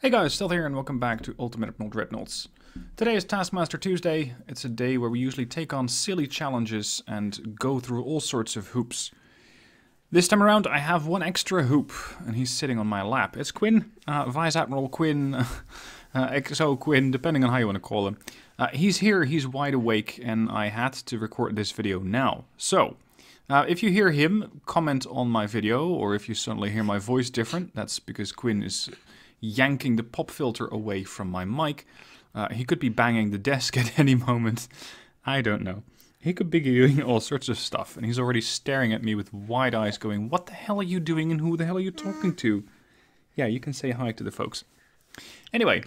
Hey guys, Stealth here and welcome back to Ultimate Admiral Dreadnoughts. Today is Taskmaster Tuesday. It's a day where we usually take on silly challenges and go through all sorts of hoops. This time around I have one extra hoop and he's sitting on my lap. It's Quinn, Vice Admiral Quinn, XO Quinn, depending on how you want to call him. He's here, he's wide awake, and I had to record this video now. So, if you hear him comment on my video, or if you suddenly hear my voice different, that's because Quinn is yanking the pop filter away from my mic. He could be banging the desk at any moment. I don't know. He could be doing all sorts of stuff, and he's already staring at me with wide eyes going, "What the hell are you doing and who the hell are you talking to?" Yeah, you can say hi to the folks. Anyway,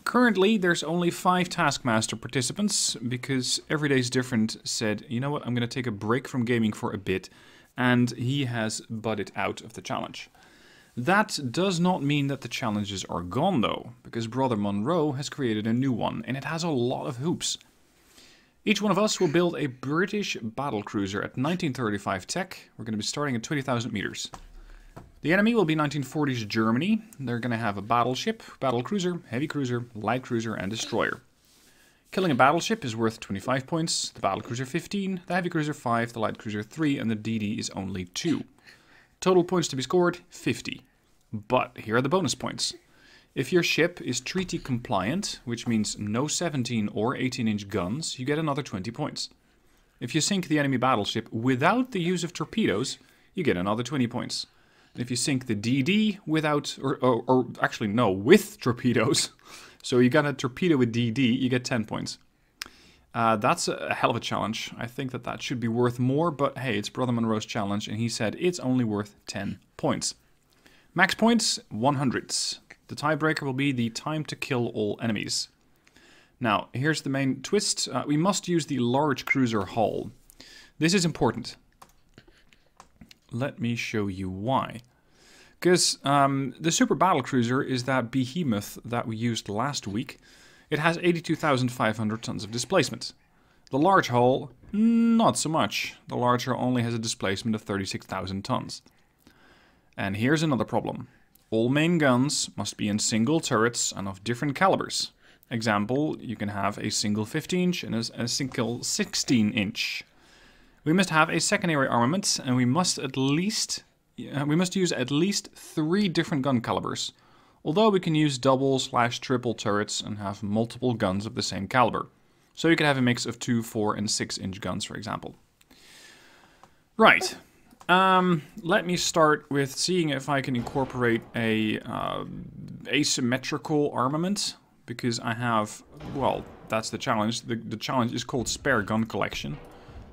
currently there's only 5 Taskmaster participants because Every Day's Different said, you know what, I'm going to take a break from gaming for a bit, and he has butted out of the challenge. That does not mean that the challenges are gone though, because brother Munro has created a new one, and it has a lot of hoops. Each one of us will build a British battlecruiser at 1935 tech. We're going to be starting at 20,000 meters. The enemy will be 1940s Germany. They're going to have a battleship, battlecruiser, heavy cruiser, light cruiser, and destroyer. Killing a battleship is worth 25 points, the battlecruiser 15, the heavy cruiser 5, the light cruiser 3, and the DD is only 2. Total points to be scored, 50. But here are the bonus points. If your ship is treaty compliant, which means no 17 or 18-inch guns, you get another 20 points. If you sink the enemy battleship without the use of torpedoes, you get another 20 points. And if you sink the DD without, or actually no, with torpedoes, so you got a torpedo with DD, you get 10 points. That's a hell of a challenge. I think that should be worth more, but hey, it's Brother Munro's challenge, and he said it's only worth 10 points. Max points, 100. The tiebreaker will be the time to kill all enemies. Now, here's the main twist. We must use the large cruiser hull. This is important. Let me show you why. Because the super battlecruiser is that behemoth that we used last week. It has 82,500 tons of displacement. The large hull, not so much. The larger only has a displacement of 36,000 tons. And here's another problem. All main guns must be in single turrets and of different calibers. Example, you can have a single 15-inch and a single 16-inch. We must have a secondary armament, and we must use at least 3 different gun calibers. Although we can use double/triple turrets and have multiple guns of the same caliber. So you can have a mix of 2, 4, and 6-inch guns, for example. Right. Let me start with seeing if I can incorporate a asymmetrical armament. Because I have, well, that's the challenge. The challenge is called spare gun collection.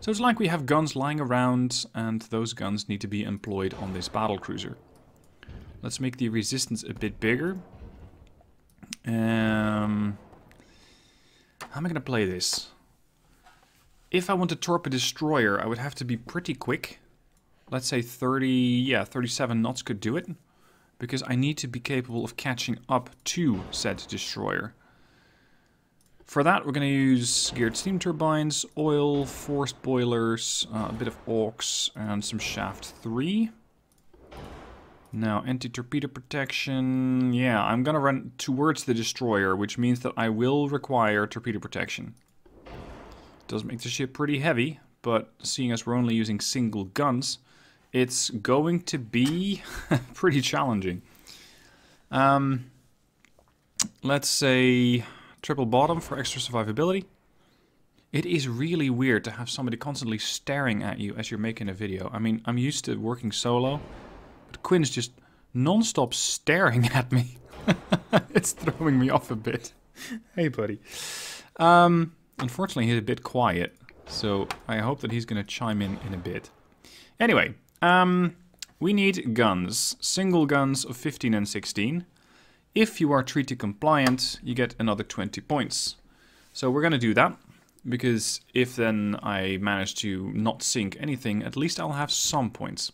So it's like we have guns lying around, and those guns need to be employed on this battlecruiser. Let's make the resistance a bit bigger. How am I going to play this? If I want to torpedo destroyer, I would have to be pretty quick. Let's say 37 knots could do it. Because I need to be capable of catching up to said destroyer. For that, we're going to use geared steam turbines, oil, forced boilers, a bit of aux, and some shaft 3. Now, anti-torpedo protection. Yeah, I'm going to run towards the destroyer, which means that I will require torpedo protection. Does make the ship pretty heavy, but seeing as we're only using single guns, it's going to be pretty challenging. Let's say triple bottom for extra survivability. It is really weird to have somebody constantly staring at you as you're making a video. I mean, I'm used to working solo. But Quinn's just non-stop staring at me. It's throwing me off a bit. Hey, buddy. Unfortunately, he's a bit quiet. So I hope that he's going to chime in a bit. Anyway, we need guns. Single guns of 15 and 16. If you are treaty compliant, you get another 20 points. So we're going to do that. Because if then I manage to not sink anything, at least I'll have some points.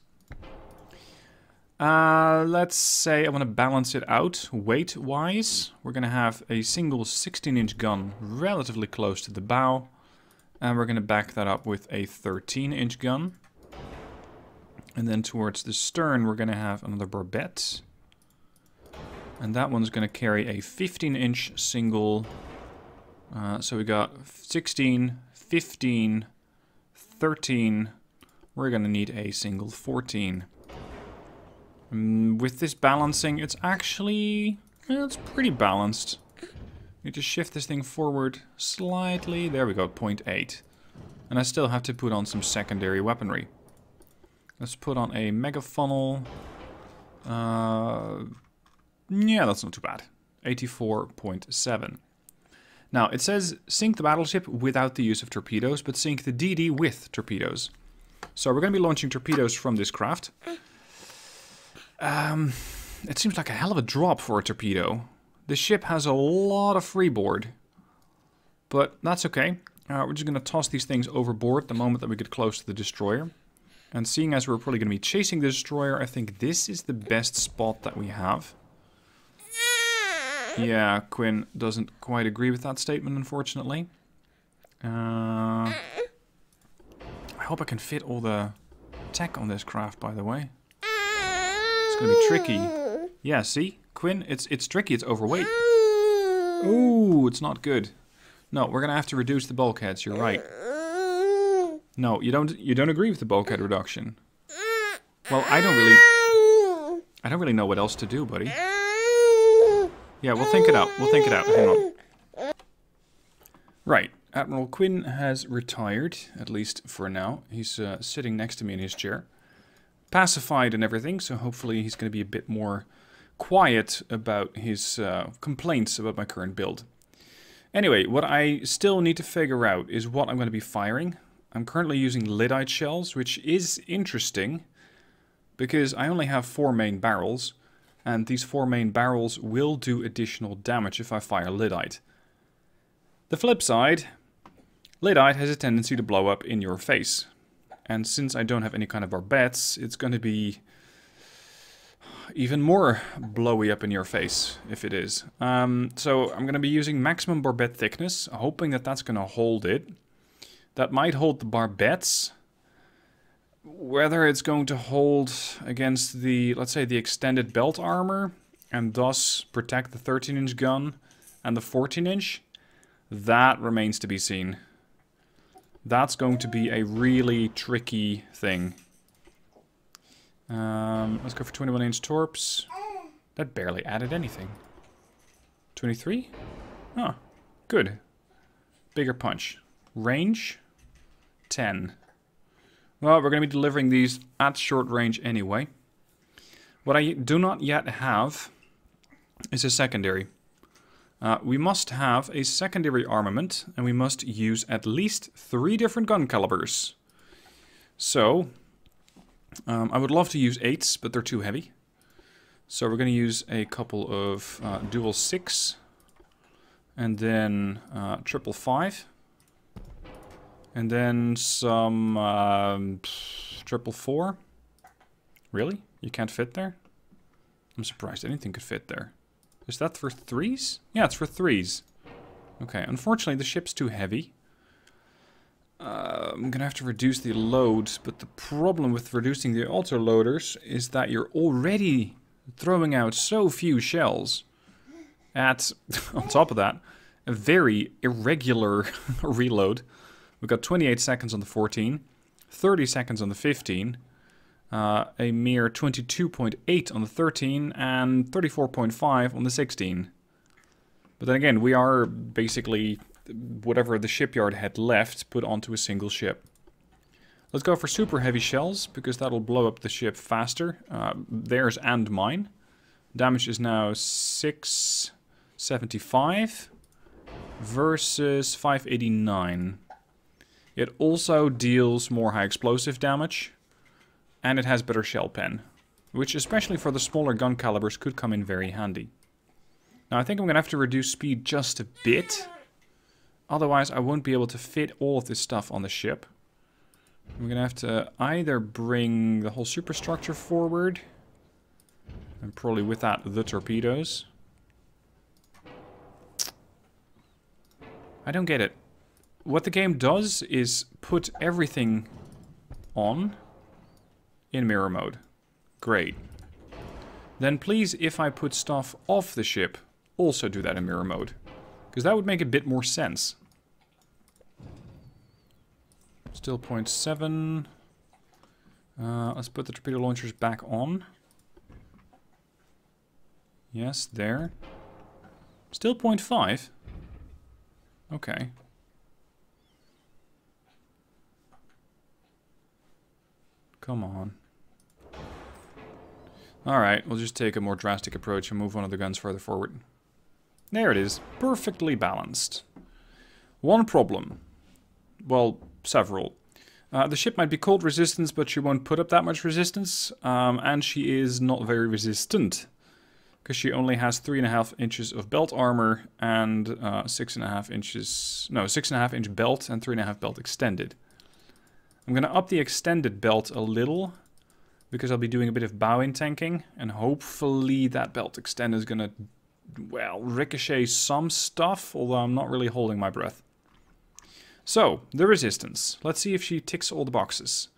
Let's say I want to balance it out weight-wise. We're going to have a single 16-inch gun relatively close to the bow. And we're going to back that up with a 13-inch gun. And then towards the stern, we're going to have another barbette. And that one's going to carry a 15-inch single. So we got 16, 15, 13. We're going to need a single 14. With this balancing, it's actually... well, it's pretty balanced. Need to shift this thing forward slightly. There we go, 0.8. And I still have to put on some secondary weaponry. Let's put on a mega funnel. Yeah, that's not too bad. 84.7. Now, it says sink the battleship without the use of torpedoes, but sink the DD with torpedoes. So we're going to be launching torpedoes from this craft. It seems like a hell of a drop for a torpedo. The ship has a lot of freeboard. But that's okay. We're just going to toss these things overboard the moment that we get close to the destroyer. And seeing as we're probably going to be chasing the destroyer, I think this is the best spot that we have. Yeah, Quinn doesn't quite agree with that statement, unfortunately. I hope I can fit all the tech on this craft, by the way. It's going to be tricky. Yeah, see? Quinn, it's tricky, it's overweight. Ooh, it's not good. No, we're going to have to reduce the bulkheads, you're right. No, you don't agree with the bulkhead reduction. Well, I don't really know what else to do, buddy. Yeah, we'll think it out. We'll think it out. Hang on. Right. Admiral Quinn has retired, at least for now. He's sitting next to me in his chair. Pacified and everything, so hopefully he's going to be a bit more quiet about his complaints about my current build. Anyway, what I still need to figure out is what I'm going to be firing. I'm currently using lyddite shells, which is interesting, because I only have 4 main barrels. And these 4 main barrels will do additional damage if I fire lyddite. The flip side, lyddite has a tendency to blow up in your face. And since I don't have any kind of barbettes, it's going to be even more blowy up in your face, if it is. So I'm going to be using maximum barbette thickness, hoping that that's going to hold it. That might hold the barbettes. Whether it's going to hold against the, let's say, the extended belt armor, and thus protect the 13-inch gun and the 14-inch, that remains to be seen. That's going to be a really tricky thing. Let's go for 21-inch torps. That barely added anything. 23? Oh, good. Bigger punch. Range? 10. Well, we're going to be delivering these at short range anyway. What I do not yet have is a secondary. We must have a secondary armament, and we must use at least 3 different gun calibers. So, I would love to use 8s, but they're too heavy. So we're going to use a couple of dual 6, and then triple 5. And then some triple 4. Really? You can't fit there? I'm surprised anything could fit there. Is that for 3s? Yeah, it's for 3s. Okay, unfortunately the ship's too heavy. I'm gonna have to reduce the load, but the problem with reducing the auto-loaders is that you're already throwing out so few shells. At, on top of that, a very irregular reload. We've got 28 seconds on the 14, 30 seconds on the 15, a mere 22.8 on the 13, and 34.5 on the 16. But then again, we are basically whatever the shipyard had left put onto a single ship. Let's go for super heavy shells, because that'll blow up the ship faster. Theirs and mine. Damage is now 675 versus 589. It also deals more high explosive damage, and it has better shell pen, which especially for the smaller gun calibers could come in very handy. Now I think I'm going to have to reduce speed just a bit, otherwise I won't be able to fit all of this stuff on the ship. I'm going to have to either bring the whole superstructure forward, and probably with that the torpedoes. I don't get it. What the game does is put everything on in mirror mode. Great. then please, if I put stuff off the ship, also do that in mirror mode. Because that would make a bit more sense. Still 0.7. Let's put the torpedo launchers back on. Yes, there. Still 0.5. Okay. Come on. Alright, we'll just take a more drastic approach and move one of the guns further forward. There it is. Perfectly balanced. One problem. Well, several. The ship might be cold resistance, but she won't put up that much resistance. And she is not very resistant. Because she only has 3.5 inches of belt armor and 6.5 inches... No, 6.5 inch belt and 3.5 belt extended. I'm going to up the extended belt a little, because I'll be doing a bit of bow-in tanking, and hopefully that belt extend is going to, well, ricochet some stuff, although I'm not really holding my breath. So, the resistance. Let's see if she ticks all the boxes.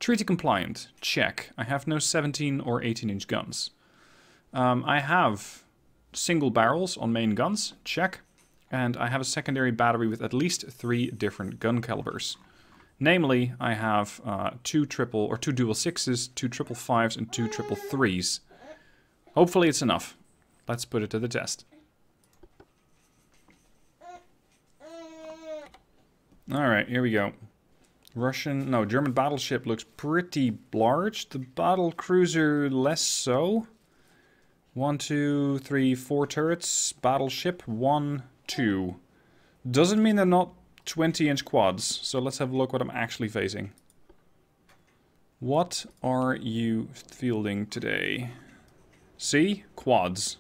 Treaty compliant, check. I have no 17 or 18 inch guns. I have single barrels on main guns, check. And I have a secondary battery with at least 3 different gun calibers. Namely, I have 2 dual 6s, 2 triple 5s, and 2 triple 3s. Hopefully it's enough. Let's put it to the test. Alright, here we go. German battleship looks pretty large. The battlecruiser less so. 1, 2, 3, 4 turrets. Battleship 1, 2. Doesn't mean they're not 20-inch quads. So let's have a look what I'm actually facing. What are you fielding today? See? Quads.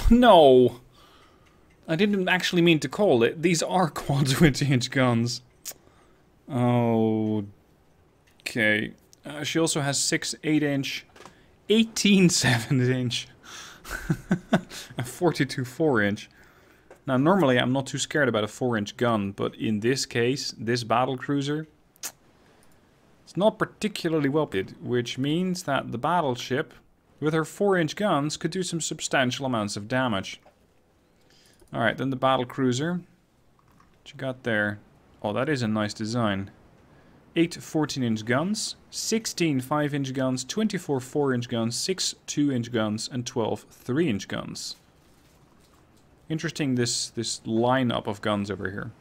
No! I didn't actually mean to call it. These are quad 20-inch guns. Oh. Okay. She also has 6 8-inch, 18 7-inch, and 42 4-inch. Now, normally I'm not too scared about a 4-inch gun, but in this case, this battlecruiser, it's not particularly well built, which means that the battleship, with her 4-inch guns, could do some substantial amounts of damage. Alright, then the battlecruiser. What you got there? Oh, that is a nice design. 8 14-inch guns, 16 5-inch guns, 24 4-inch guns, 6 2-inch guns, and 12 3-inch guns. Interesting, this lineup of guns over here.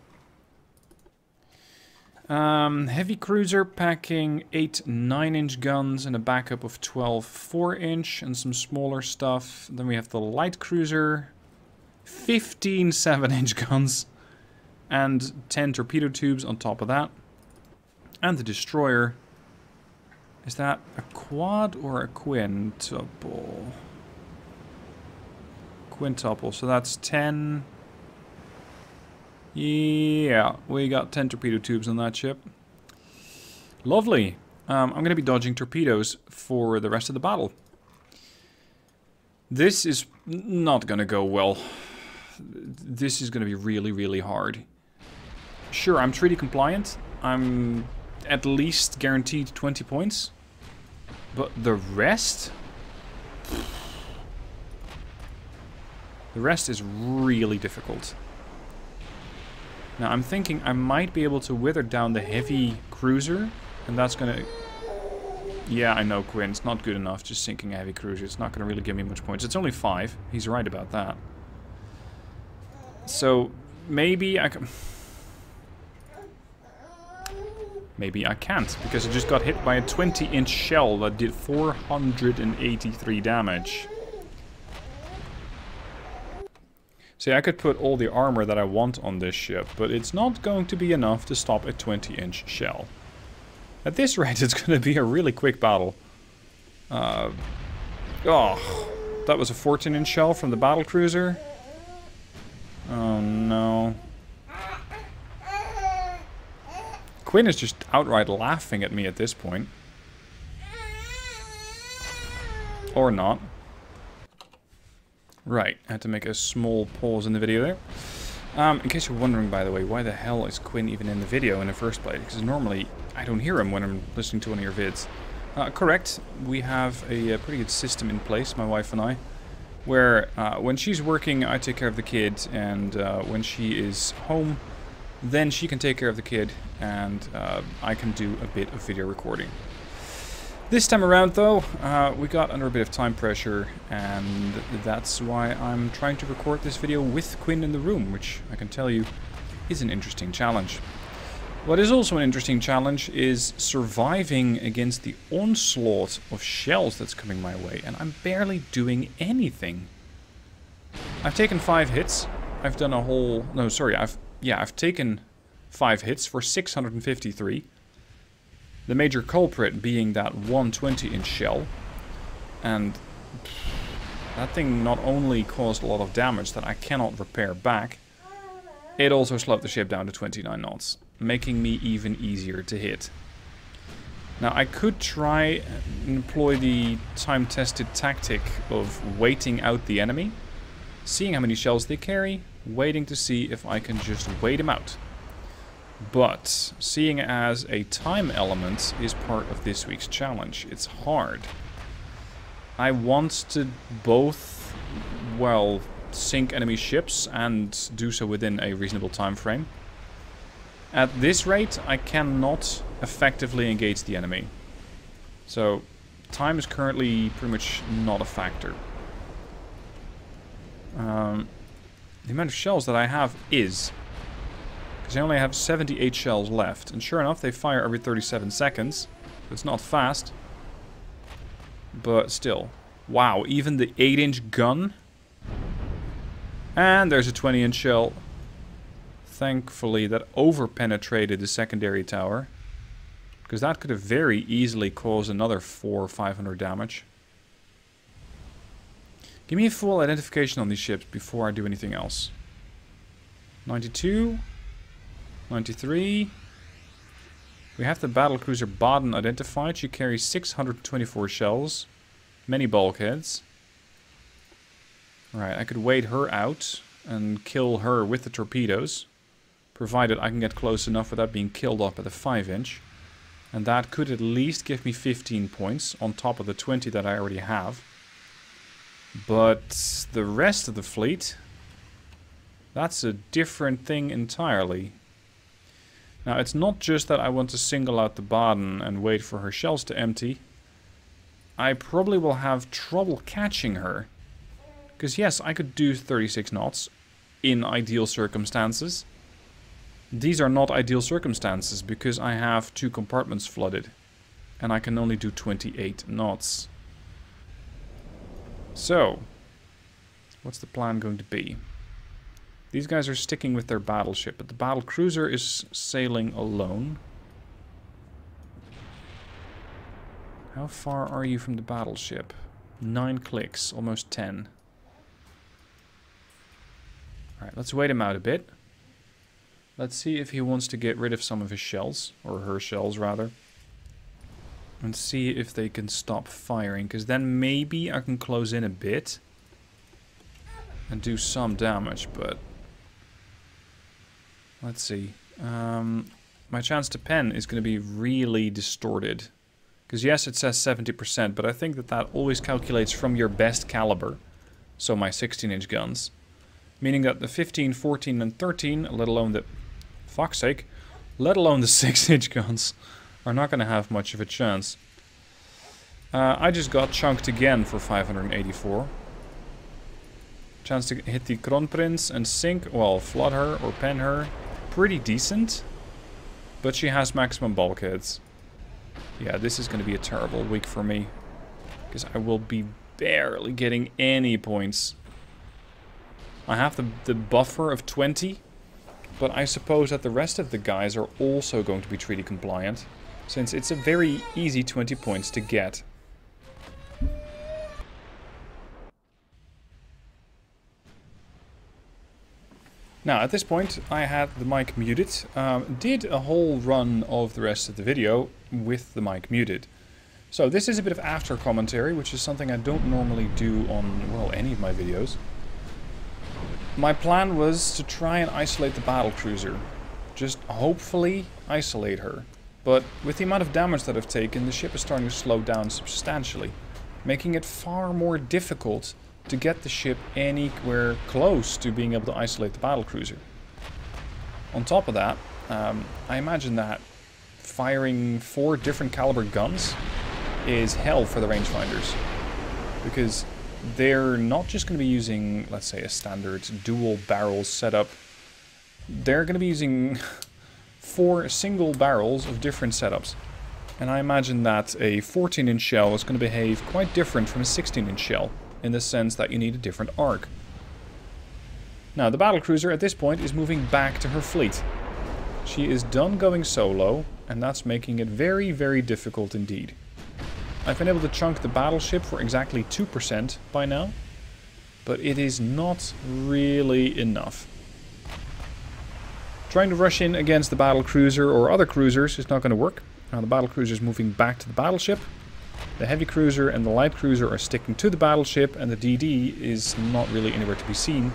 Heavy cruiser packing 8 9-inch guns and a backup of 12 4-inch and some smaller stuff. Then we have the light cruiser, 15 7-inch guns and 10 torpedo tubes on top of that. And the destroyer. Is that a quad or a quintuple? Quintuple, so that's 10. Yeah, we got 10 torpedo tubes on that ship. Lovely. I'm going to be dodging torpedoes for the rest of the battle. This is not going to go well. This is going to be really, really hard. Sure, I'm treaty compliant. I'm at least guaranteed 20 points. But the rest? The rest is really difficult. Now, I'm thinking I might be able to wither down the heavy cruiser. And that's going to... Yeah, I know, Quinn. It's not good enough just sinking a heavy cruiser. It's not going to really give me much points. It's only 5. He's right about that. So, maybe I can... Maybe I can't, because I just got hit by a 20-inch shell that did 483 damage. See, I could put all the armor that I want on this ship, but it's not going to be enough to stop a 20-inch shell. At this rate, it's going to be a really quick battle. Oh, that was a 14-inch shell from the battlecruiser. Oh no. Quinn is just outright laughing at me at this point. Or not. Right, I had to make a small pause in the video there. In case you're wondering, by the way, why the hell is Quinn even in the video in the first place? Because normally I don't hear him when I'm listening to one of your vids. Correct. We have a pretty good system in place, my wife and I, where when she's working, I take care of the kid, and when she is home, then she can take care of the kid, and I can do a bit of video recording. This time around, though, we got under a bit of time pressure, and that's why I'm trying to record this video with Quinn in the room, which I can tell you is an interesting challenge. What is also an interesting challenge is surviving against the onslaught of shells that's coming my way, and I'm barely doing anything. I've taken 5 hits. I've done a whole... No, sorry, I've taken 5 hits for 653. The major culprit being that 120-inch shell. And that thing not only caused a lot of damage that I cannot repair back, it also slowed the ship down to 29 knots, making me even easier to hit. Now I could try and employ the time-tested tactic of waiting out the enemy, seeing how many shells they carry, waiting to see if I can just wait them out. But seeing as a time element is part of this week's challenge, it's hard. I want to both, well, sink enemy ships and do so within a reasonable time frame. At this rate, I cannot effectively engage the enemy. So, time is currently pretty much not a factor. The amount of shells that I have is... because I only have 78 shells left. And sure enough, they fire every 37 seconds. It's not fast. But still. Wow, even the 8-inch gun... And there's a 20-inch shell. Thankfully, that over-penetrated the secondary tower. Because that could have very easily caused another 400 or 500 damage. Give me a full identification on these ships before I do anything else. 92. 93. We have the battlecruiser Baden identified. She carries 624 shells. Many bulkheads. Right, I could wait her out and kill her with the torpedoes, provided I can get close enough without being killed off by the 5-inch. And that could at least give me 15 points on top of the 20 that I already have. But the rest of the fleet, that's a different thing entirely. Now, it's not just that I want to single out the Baden and wait for her shells to empty. I probably will have trouble catching her. Because yes, I could do 36 knots in ideal circumstances. These are not ideal circumstances because I have 2 compartments flooded. And I can only do 28 knots. So, what's the plan going to be? These guys are sticking with their battleship, but the battlecruiser is sailing alone. How far are you from the battleship? 9 clicks, almost 10. Alright, let's wait him out a bit. Let's see if he wants to get rid of some of his shells, or her shells rather. And see if they can stop firing, because then maybe I can close in a bit and do some damage, but let's see. My chance to pen is going to be really distorted. Because yes, it says 70%, but I think that that always calculates from your best caliber. So my 16-inch guns. Meaning that the 15, 14, and 13, let alone the... fuck's sake. Let alone the 6-inch guns, are not going to have much of a chance. I just got chunked again for 584. Chance to hit the Kronprinz and sink, well, flood her or pen her. Pretty decent. But she has maximum bulkheads. Yeah, this is going to be a terrible week for me. Because I will be barely getting any points. I have the buffer of 20. But I suppose that the rest of the guys are also going to be treaty compliant. Since it's a very easy 20 points to get. Now, at this point, I had the mic muted. Did a whole run of the rest of the video with the mic muted. So this is a bit of after commentary, which is something I don't normally do on, well, any of my videos. My plan was to try and isolate the battlecruiser. Just hopefully isolate her. But with the amount of damage that I've taken, the ship is starting to slow down substantially, making it far more difficult to get the ship anywhere close to being able to isolate the battlecruiser. On top of that, I imagine that firing 4 different caliber guns is hell for the rangefinders, because they're not just going to be using, let's say, a standard dual barrel setup. They're going to be using 4 single barrels of different setups. And I imagine that a 14-inch shell is going to behave quite different from a 16-inch shell, in the sense that you need a different arc. Now, the battlecruiser at this point is moving back to her fleet. She is done going solo, and that's making it very, very difficult indeed. I've been able to chunk the battleship for exactly 2% by now, but it is not really enough. Trying to rush in against the battlecruiser or other cruisers is not going to work. Now the battlecruiser is moving back to the battleship. The heavy cruiser and the light cruiser are sticking to the battleship, and the DD is not really anywhere to be seen,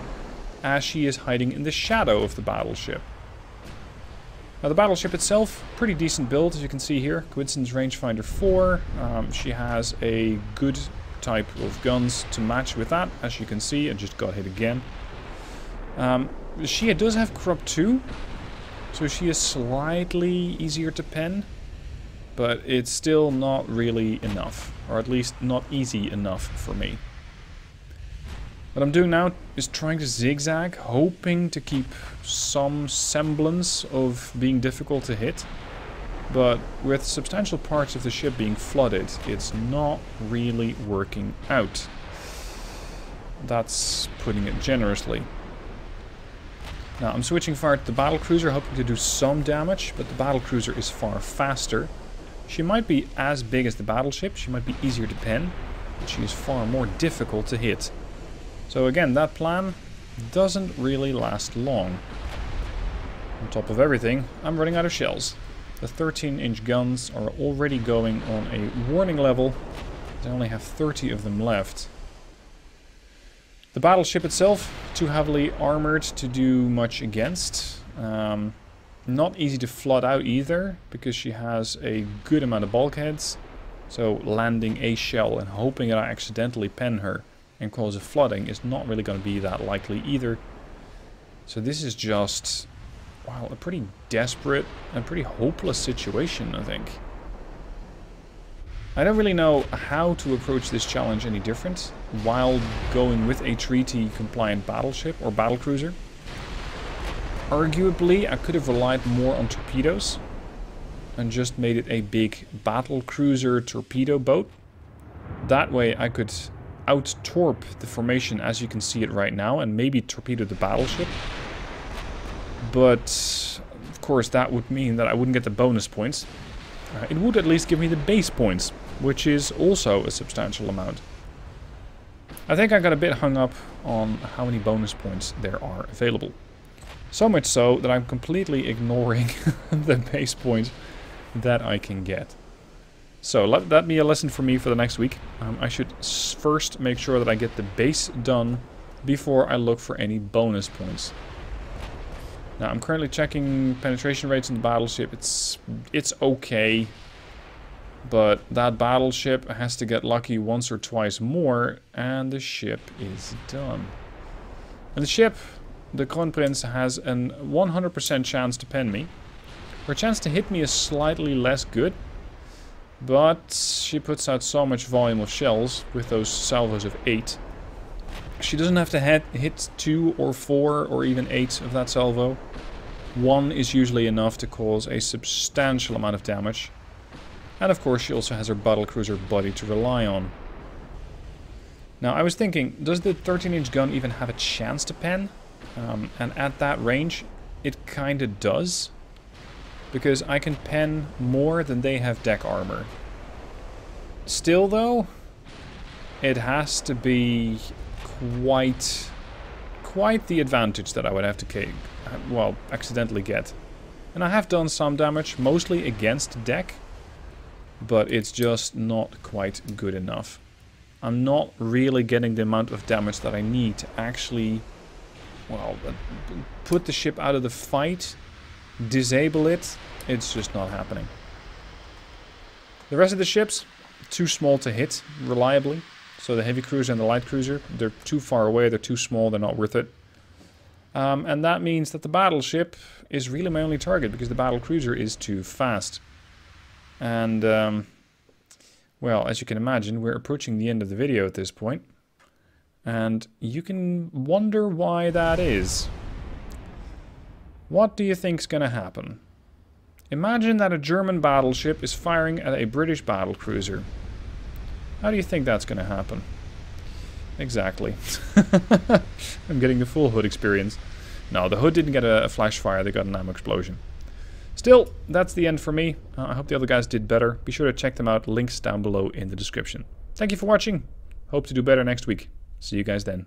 as she is hiding in the shadow of the battleship. Now the battleship itself, pretty decent build, as you can see here. Coincidence rangefinder 4. She has a good type of guns to match with that, as you can see. I just got hit again. She does have corrupt 2, so she is slightly easier to pen, but it's still not really enough, or at least not easy enough for me. What I'm doing now is trying to zigzag, hoping to keep some semblance of being difficult to hit, but with substantial parts of the ship being flooded, it's not really working out. That's putting it generously. Now I'm switching fire to the battlecruiser, hoping to do some damage, but the battlecruiser is far faster. She might be as big as the battleship, she might be easier to pen, but she is far more difficult to hit. So again, that plan doesn't really last long. On top of everything, I'm running out of shells. The 13-inch guns are already going on a warning level. I only have 30 of them left. The battleship itself, too heavily armored to do much against. Not easy to flood out either, because she has a good amount of bulkheads. So landing a shell and hoping that I accidentally pen her and cause a flooding is not really going to be that likely either. So this is just, wow, a pretty desperate and pretty hopeless situation, I think. I don't really know how to approach this challenge any different while going with a treaty-compliant battleship or battlecruiser. Arguably, I could have relied more on torpedoes and just made it a big battlecruiser torpedo boat. That way I could out-torp the formation as you can see it right now and maybe torpedo the battleship. But of course that would mean that I wouldn't get the bonus points. It would at least give me the base points, which is also a substantial amount. I think I got a bit hung up on how many bonus points there are available. So much so that I'm completely ignoring the base points that I can get. So let that be a lesson for me for the next week. I should first make sure that I get the base done before I look for any bonus points. Now I'm currently checking penetration rates in the battleship. It's okay, but that battleship has to get lucky once or twice more and the ship is done. And the ship, the Kronprinz, has a 100% chance to pen me. Her chance to hit me is slightly less good, but she puts out so much volume of shells with those salvos of 8. She doesn't have to hit 2 or 4 or even 8 of that salvo. 1 is usually enough to cause a substantial amount of damage. And of course she also has her battlecruiser body to rely on. Now I was thinking, does the 13-inch gun even have a chance to pen? And at that range, it kinda does. Because I can pen more than they have deck armor. Still though, it has to be quite the advantage that I would have to, well, accidentally get. And I have done some damage, mostly against deck, but it's just not quite good enough. I'm not really getting the amount of damage that I need to actually, well, put the ship out of the fight, disable it. It's just not happening. The rest of the ships, too small to hit reliably. So the heavy cruiser and the light cruiser, they're too far away, they're too small, they're not worth it. And that means that the battleship is really my only target, because the battlecruiser is too fast. And, well, as you can imagine, we're approaching the end of the video at this point. And you can wonder why that is. What do you think's going to happen? Imagine that a German battleship is firing at a British battlecruiser. How do you think that's going to happen? Exactly. I'm getting the full hood experience. No, the hood didn't get a flash fire, they got an ammo explosion. Still, that's the end for me. I hope the other guys did better. Be sure to check them out, links down below in the description. Thank you for watching. Hope to do better next week. See you guys then.